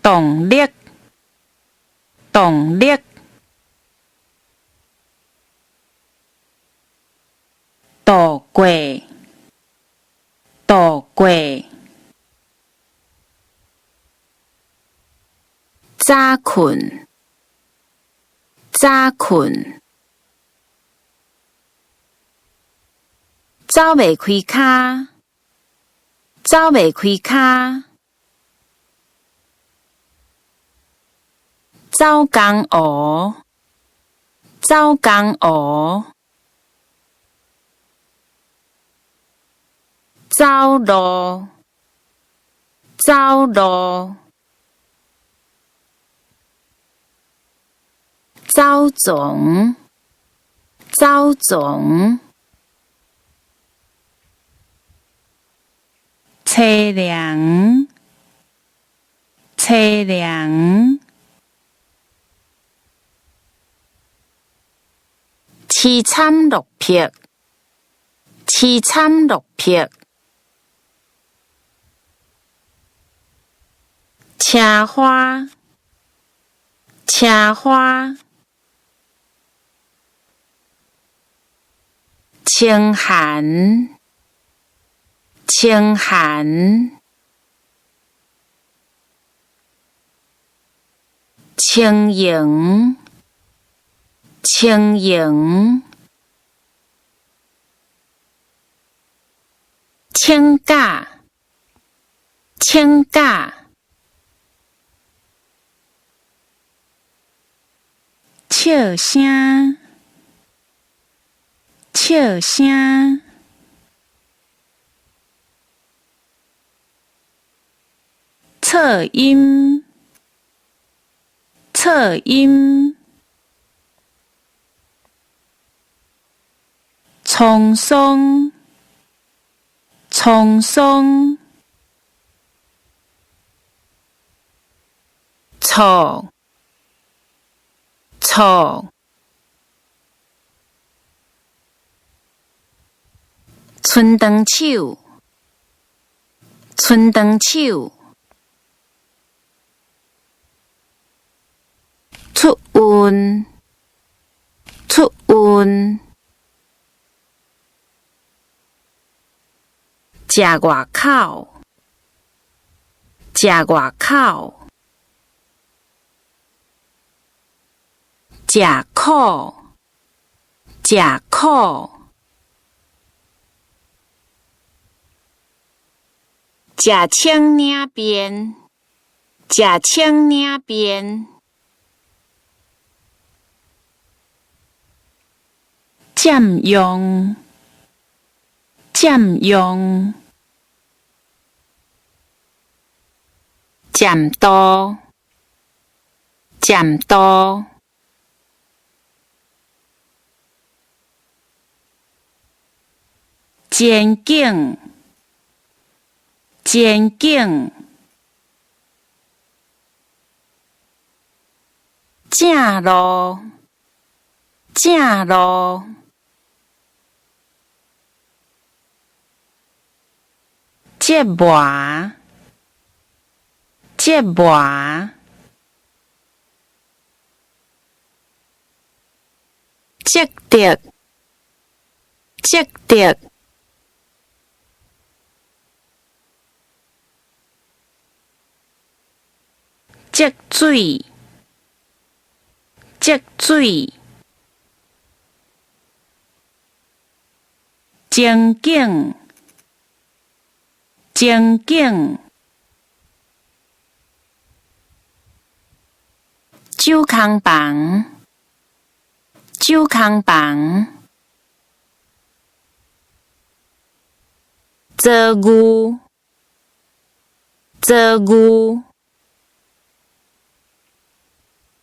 动力，动力，度过，度过，早困，早困，走袂开骹，走袂开骹。走江湖，走江湖，走路，走路，走丛，走丛，测量，测量。凄惨落魄，凄惨落魄。车花，车花。清寒，清寒。轻盈，轻盈。请假，请假。笑声，笑声。测音，测音。沧桑，沧桑。错，错。春长手，春长手。出运，出运。食外口，食外口。食苦，食苦。食青领便，食青领便。占用，占用。占多，占多。前景，前景。正路，正路。接驳，接驳。积极，积极。积水，积水。前景，前景。酒空房，酒空房。做牛，做牛。